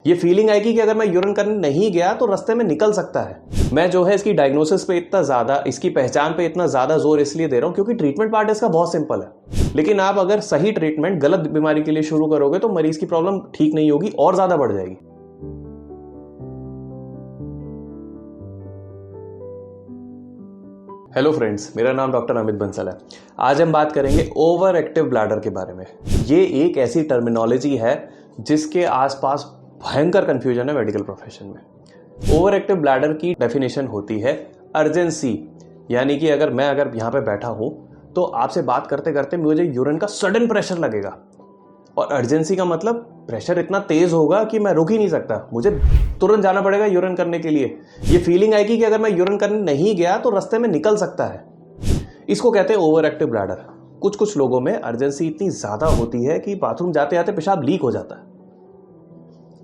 ये फीलिंग आएगी कि अगर मैं यूरिन करने नहीं गया तो रास्ते में निकल सकता है। मैं जो है इसकी डायग्नोसिस पे इतना ज़्यादा, इसकी पहचान पे इतना ज़्यादा जोर इसलिए दे रहा हूँ क्योंकि ट्रीटमेंट पार्ट इसका बहुत सिंपल है। लेकिन आप अगर सही ट्रीटमेंट गलत बीमारी के लिए शुरू करोगे तो मरीज की प्रॉब्लम ठीक नहीं होगी और ज़्यादा बढ़ जाएगी। हेलो फ्रेंड्स, मेरा नाम डॉक्टर अमित बंसल है। आज हम बात करेंगे ओवर एक्टिव ब्लैडर के बारे में। ये एक ऐसी टर्मिनोलॉजी है जिसके आसपास भयंकर कंफ्यूजन है मेडिकल प्रोफेशन में। ओवर एक्टिव ब्लैडर की डेफिनेशन होती है अर्जेंसी, यानी कि अगर यहाँ पे बैठा हूं तो आपसे बात करते करते मुझे यूरिन का सडन प्रेशर लगेगा। और अर्जेंसी का मतलब प्रेशर इतना तेज होगा कि मैं रुक ही नहीं सकता, मुझे तुरंत जाना पड़ेगा यूरिन करने के लिए। ये फीलिंग आएगी कि अगर मैं यूरिन करने नहीं गया तो रास्ते में निकल सकता है। इसको कहते हैं ओवर एक्टिव ब्लैडर। कुछ लोगों में अर्जेंसी इतनी ज्यादा होती है कि बाथरूम जाते जाते पेशाब लीक हो जाता है,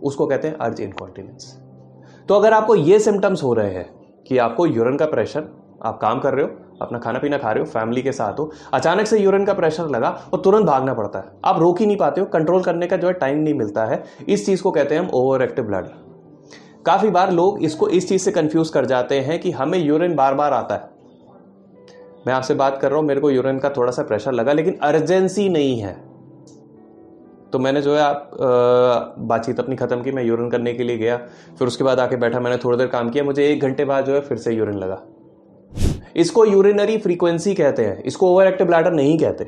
उसको कहते हैं अर्ज इनकॉन्टिनेंस। तो अगर आपको ये सिम्टम्स हो रहे हैं कि आपको यूरिन का प्रेशर, आप काम कर रहे हो, अपना खाना पीना खा रहे हो, फैमिली के साथ हो, अचानक से यूरिन का प्रेशर लगा और तुरंत भागना पड़ता है, आप रोक ही नहीं पाते हो, कंट्रोल करने का जो है टाइम नहीं मिलता है, इस चीज को कहते हैं हम ओवर एक्टिव ब्लैडर। काफी बार लोग इसको इस चीज से कंफ्यूज कर जाते हैं कि हमें यूरिन बार बार आता है। मैं आपसे बात कर रहा हूं, मेरे को यूरिन का थोड़ा सा प्रेशर लगा लेकिन अर्जेंसी नहीं है, तो मैंने जो है बातचीत अपनी खत्म की, मैं यूरिन करने के लिए गया, फिर उसके बाद आके बैठा, मैंने थोड़ी देर काम किया, मुझे 1 घंटे बाद जो है फिर से यूरिन लगा। इसको यूरिनरी फ्रीक्वेंसी कहते हैं, इसको ओवर एक्टिव ब्लैडर नहीं कहते।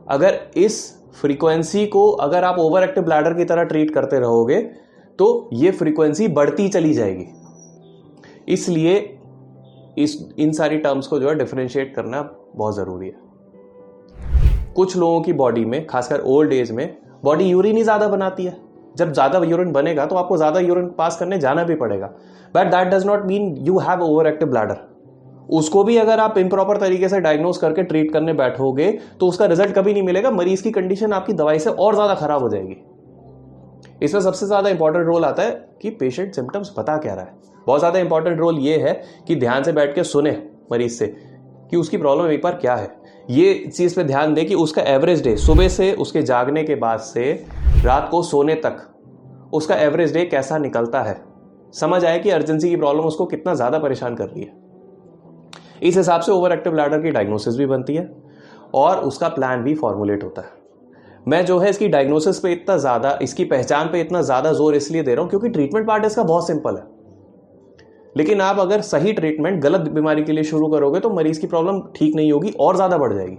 अगर इस फ्रीक्वेंसी को अगर आप ओवर एक्टिव ब्लैडर की तरह ट्रीट करते रहोगे तो ये फ्रीक्वेंसी बढ़ती चली जाएगी। इसलिए इन सारी टर्म्स को जो है डिफरेंशिएट करना बहुत जरूरी है। कुछ लोगों की बॉडी में, खासकर ओल्ड एज में, बॉडी यूरिन ही ज्यादा बनाती है। जब ज्यादा यूरिन बनेगा तो आपको ज्यादा यूरिन पास करने जाना भी पड़ेगा, but that does not mean you have over active bladder. उसको भी अगर आप इम्प्रॉपर तरीके से डायग्नोस करके ट्रीट करने बैठोगे तो उसका रिजल्ट कभी नहीं मिलेगा, मरीज की कंडीशन आपकी दवाई से और ज्यादा खराब हो जाएगी। इसमें सबसे ज्यादा इंपॉर्टेंट रोल आता है कि पेशेंट सिम्टम्स बता क्या रहा है। बहुत ज्यादा इंपॉर्टेंट रोल ये है कि ध्यान से बैठ के सुने मरीज से कि उसकी प्रॉब्लम एक बार क्या है। ये चीज पे ध्यान दे कि उसका एवरेज डे, सुबह से उसके जागने के बाद से रात को सोने तक, उसका एवरेज डे कैसा निकलता है। समझ आए कि अर्जेंसी की प्रॉब्लम उसको कितना ज्यादा परेशान कर रही है। इस हिसाब से ओवर एक्टिव ब्लैडर की डायग्नोसिस भी बनती है और उसका प्लान भी फॉर्मुलेट होता है। मैं जो है इसकी डायग्नोसिस पे इतना ज्यादा, इसकी पहचान पे इतना ज्यादा जोर इसलिए दे रहा हूं क्योंकि ट्रीटमेंट पार्ट इसका बहुत सिंपल है। लेकिन आप अगर सही ट्रीटमेंट गलत बीमारी के लिए शुरू करोगे तो मरीज की प्रॉब्लम ठीक नहीं होगी और ज्यादा बढ़ जाएगी।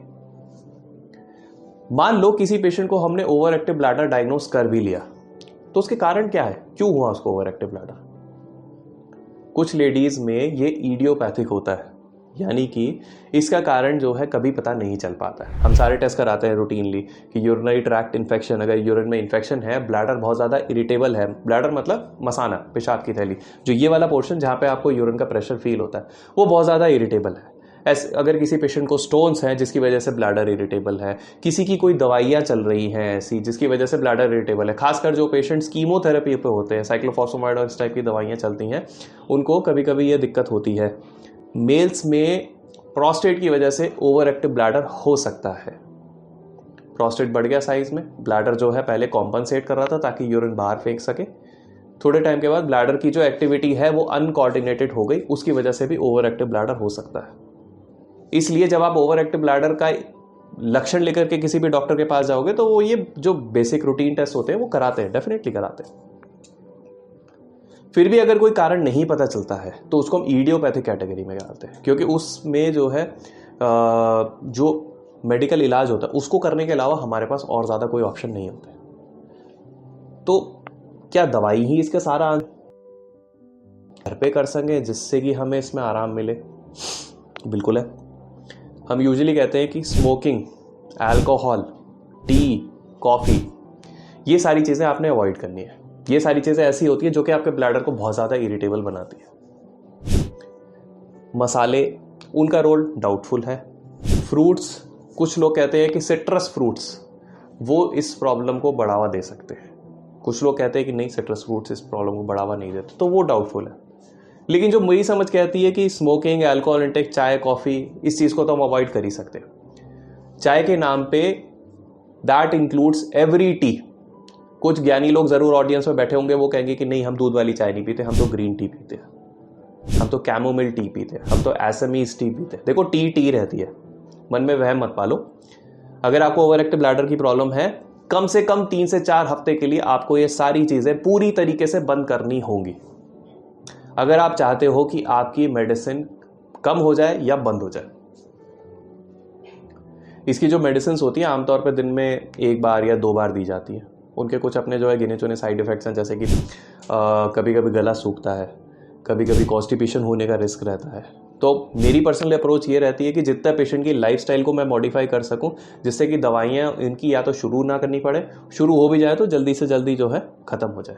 मान लो किसी पेशेंट को हमने ओवर एक्टिव ब्लैडर डायग्नोस कर भी लिया, तो उसके कारण क्या है, क्यों हुआ उसको ओवर एक्टिव ब्लैडर। कुछ लेडीज में ये इडियोपैथिक होता है, यानी कि इसका कारण जो है कभी पता नहीं चल पाता है। हम सारे टेस्ट कराते हैं रूटीनली कि यूरिनरी ट्रैक्ट इन्फेक्शन, अगर यूरिन में इन्फेक्शन है, ब्लैडर बहुत ज़्यादा इरिटेबल है, ब्लैडर मतलब मसाना, पेशाब की थैली, जो ये वाला पोर्शन जहाँ पे आपको यूरिन का प्रेशर फील होता है वो बहुत ज़्यादा इरिटेबल है। ऐसे अगर किसी पेशेंट को स्टोन्स हैं जिसकी वजह से ब्लैडर इरिटेबल है, किसी की कोई दवाइयाँ चल रही हैं ऐसी जिसकी वजह से ब्लैडर इरिटेबल है, खासकर जो पेशेंट्स कीमोथेरेपी पे होते हैं, साइक्लोफॉस्फेमाइड और इस टाइप की दवाइयाँ चलती हैं, उनको कभी कभी ये दिक्कत होती है। मेल्स में प्रोस्टेट की वजह से ओवर एक्टिव ब्लैडर हो सकता है। प्रोस्टेट बढ़ गया साइज में, ब्लैडर जो है पहले कॉम्पनसेट कर रहा था ताकि यूरिन बाहर फेंक सके, थोड़े टाइम के बाद ब्लैडर की जो एक्टिविटी है वो अनकोऑर्डिनेटेड हो गई, उसकी वजह से भी ओवर एक्टिव ब्लैडर हो सकता है। इसलिए जब आप ओवर एक्टिव ब्लैडर का लक्षण लेकर के किसी भी डॉक्टर के पास जाओगे तो वो ये जो बेसिक रूटीन टेस्ट होते हैं वो कराते हैं, डेफिनेटली कराते हैं। फिर भी अगर कोई कारण नहीं पता चलता है तो उसको हम इडियोपैथिक कैटेगरी में डालते हैं, क्योंकि उसमें जो है जो मेडिकल इलाज होता है उसको करने के अलावा हमारे पास और ज़्यादा कोई ऑप्शन नहीं होते। तो क्या दवाई ही इसका सारा घर पे कर सकें जिससे कि हमें इसमें आराम मिले? बिल्कुल है। हम यूजुअली कहते हैं कि स्मोकिंग, अल्कोहल, टी, कॉफ़ी, ये सारी चीज़ें आपने अवॉइड करनी है। ये सारी चीज़ें ऐसी होती है जो कि आपके ब्लैडर को बहुत ज़्यादा इरिटेबल बनाती है। मसाले, उनका रोल डाउटफुल है। फ्रूट्स, कुछ लोग कहते हैं कि सिट्रस फ्रूट्स वो इस प्रॉब्लम को बढ़ावा दे सकते हैं, कुछ लोग कहते हैं कि नहीं, सिट्रस फ्रूट्स इस प्रॉब्लम को बढ़ावा नहीं देते, तो वो डाउटफुल है। लेकिन जो मेरी समझ कहती है कि स्मोकिंग, अल्कोहल इंटेक, चाय, कॉफ़ी, इस चीज़ को तो हम अवॉइड कर ही सकते हैं। चाय के नाम पे दैट इंक्लूड्स एवरी टी, कुछ ज्ञानी लोग ज़रूर ऑडियंस में बैठे होंगे, वो कहेंगे कि नहीं हम दूध वाली चाय नहीं पीते, हम तो ग्रीन टी पीते हैं, हम तो कैमोमिल टी पीते हैं, हम तो एसएमईज टी पीते हैं। देखो टी रहती है, मन में वहम मत पालो। अगर आपको ओवर एक्टिव ब्लैडर की प्रॉब्लम है, कम से कम 3 से 4 हफ्ते के लिए आपको ये सारी चीज़ें पूरी तरीके से बंद करनी होंगी, अगर आप चाहते हो कि आपकी मेडिसिन कम हो जाए या बंद हो जाए। इसकी जो मेडिसिन होती है आमतौर पर दिन में 1 बार या 2 बार दी जाती है। उनके कुछ अपने जो है गिने चुने साइड इफ़ेक्ट्स हैं, जैसे कि कभी कभी गला सूखता है, कभी कभी कॉन्स्टिपेशन होने का रिस्क रहता है। तो मेरी पर्सनल अप्रोच ये रहती है कि जितना पेशेंट की लाइफस्टाइल को मैं मॉडिफाई कर सकूं, जिससे कि दवाइयाँ इनकी या तो शुरू ना करनी पड़े, शुरू हो भी जाए तो जल्दी से जल्दी जो है ख़त्म हो जाए।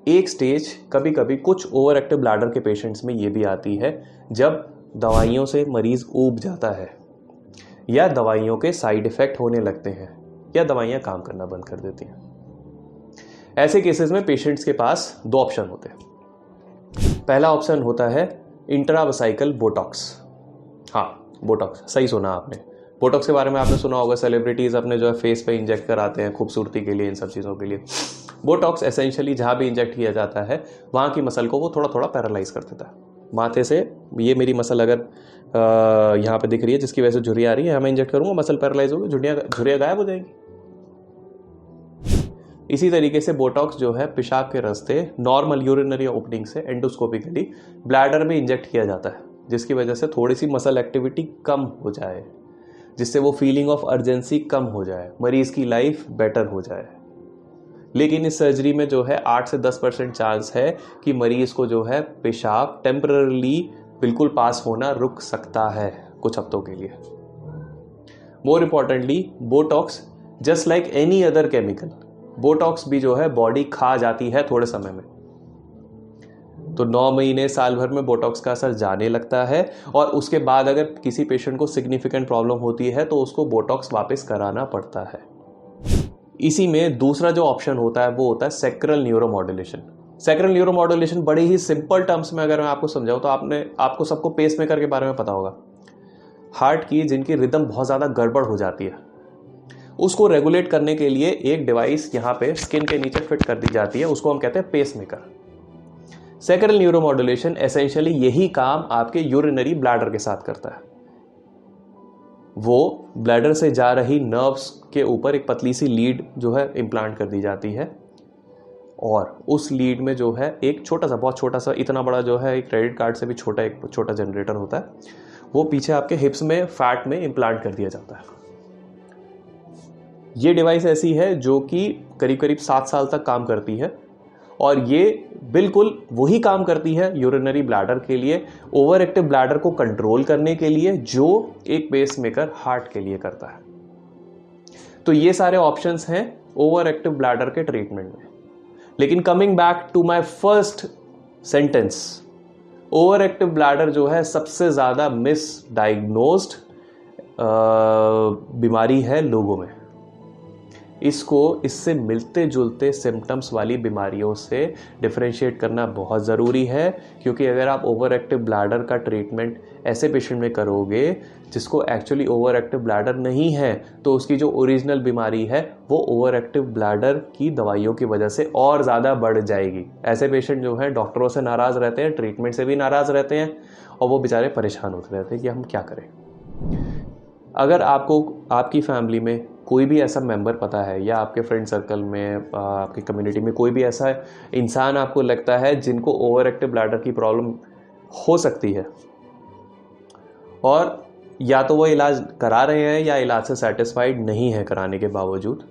एक स्टेज कभी कभी कुछ ओवर एक्टिव ब्लैडर के पेशेंट्स में ये भी आती है जब दवाइयों से मरीज़ ऊब जाता है, या दवाइयों के साइड इफ़ेक्ट होने लगते हैं, या दवाइयाँ काम करना बंद कर देती हैं। ऐसे केसेस में पेशेंट्स के पास 2 ऑप्शन होते हैं। पहला ऑप्शन होता है इंट्रावेसिकल बोटॉक्स। हाँ, बोटॉक्स सही सुना आपने। बोटॉक्स के बारे में आपने सुना होगा, सेलिब्रिटीज़ अपने जो है फेस पे इंजेक्ट कराते हैं खूबसूरती के लिए, इन सब चीज़ों के लिए। बोटॉक्स एसेंशियली जहाँ भी इंजेक्ट किया जाता है वहाँ की मसल को वो थोड़ा थोड़ा पैरालाइज कर देता है। माथे से ये मेरी मसल अगर यहाँ पे दिख रही है जिसकी वजह से झुर्रियाँ आ रही है, मैं इंजेक्ट करूँगा, मसल पैरालाइज होगी, झुर्रियाँ गायब हो जाएंगी। इसी तरीके से बोटॉक्स जो है पेशाब के रास्ते नॉर्मल यूरिनरी ओपनिंग से एंडोस्कोपिकली ब्लैडर में इंजेक्ट किया जाता है, जिसकी वजह से थोड़ी सी मसल एक्टिविटी कम हो जाए, जिससे वो फीलिंग ऑफ अर्जेंसी कम हो जाए, मरीज़ की लाइफ बेटर हो जाए। लेकिन इस सर्जरी में जो है 8 से 10% चांस है कि मरीज़ को जो है पेशाब टेम्पररली बिल्कुल पास होना रुक सकता है कुछ हफ्तों के लिए। More importantly, Botox just like any other chemical, Botox भी जो है बॉडी खा जाती है थोड़े समय में। तो 9 महीने साल भर में बोटॉक्स का असर जाने लगता है, और उसके बाद अगर किसी पेशेंट को सिग्निफिकेंट प्रॉब्लम होती है तो उसको बोटॉक्स वापस कराना पड़ता है। इसी में दूसरा जो ऑप्शन होता है वो होता है सैक्रल न्यूरोमॉड्यूलेशन। सैक्रल न्यूरोमॉड्यूलेशन बड़े ही सिंपल टर्म्स में अगर मैं आपको समझाऊं तो आपको सबको पेसमेकर के बारे में पता होगा। हार्ट की जिनकी रिदम बहुत ज़्यादा गड़बड़ हो जाती है, उसको रेगुलेट करने के लिए एक डिवाइस यहाँ पे स्किन के नीचे फिट कर दी जाती है, उसको हम कहते हैं पेसमेकर। सैक्रल न्यूरोमॉड्यूलेशन एसेंशियली यही काम आपके यूरिनरी ब्लैडर के साथ करता है। वो ब्लैडर से जा रही नर्व्स के ऊपर एक पतली सी लीड जो है इम्प्लांट कर दी जाती है, और उस लीड में जो है एक छोटा सा, बहुत छोटा सा, इतना बड़ा जो है एक क्रेडिट कार्ड से भी छोटा एक छोटा जनरेटर होता है, वो पीछे आपके हिप्स में फैट में इम्प्लांट कर दिया जाता है। ये डिवाइस ऐसी है जो कि करीब करीब 7 साल तक काम करती है, और ये बिल्कुल वही काम करती है यूरिनरी ब्लैडर के लिए, ओवर एक्टिव ब्लैडर को कंट्रोल करने के लिए, जो एक पेसमेकर हार्ट के लिए करता है। तो ये सारे ऑप्शंस हैं ओवर एक्टिव ब्लैडर के ट्रीटमेंट में। लेकिन coming back to my first sentence, over active bladder जो है सबसे ज़्यादा मिसडाइग्नोज्ड बीमारी है लोगों में। इसको इससे मिलते जुलते सिम्टम्स वाली बीमारियों से डिफरेंशिएट करना बहुत ज़रूरी है, क्योंकि अगर आप ओवर एक्टिव ब्लैडर का ट्रीटमेंट ऐसे पेशेंट में करोगे जिसको एक्चुअली ओवर एक्टिव ब्लैडर नहीं है, तो उसकी जो ओरिजिनल बीमारी है वो ओवर एक्टिव ब्लैडर की दवाइयों की वजह से और ज़्यादा बढ़ जाएगी। ऐसे पेशेंट जो हैं डॉक्टरों से नाराज़ रहते हैं, ट्रीटमेंट से भी नाराज़ रहते हैं, और वो बेचारे परेशान होते रहते हैं कि हम क्या करें। अगर आपको आपकी फैमिली में कोई भी ऐसा मेंबर पता है, या आपके फ्रेंड सर्कल में, आपकी कम्युनिटी में कोई भी ऐसा इंसान आपको लगता है जिनको ओवर एक्टिव ब्लैडर की प्रॉब्लम हो सकती है, और या तो वो इलाज करा रहे हैं या इलाज से सेटिस्फाइड नहीं है कराने के बावजूद,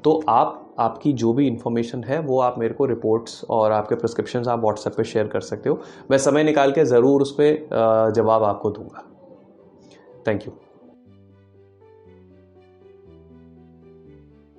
तो आपकी जो भी इंफॉर्मेशन है वो आप मेरे को रिपोर्ट्स और आपके प्रिस्क्रिप्शंस आप व्हाट्सएप पे शेयर कर सकते हो। मैं समय निकाल के ज़रूर उस पर जवाब आपको दूंगा। Thank you.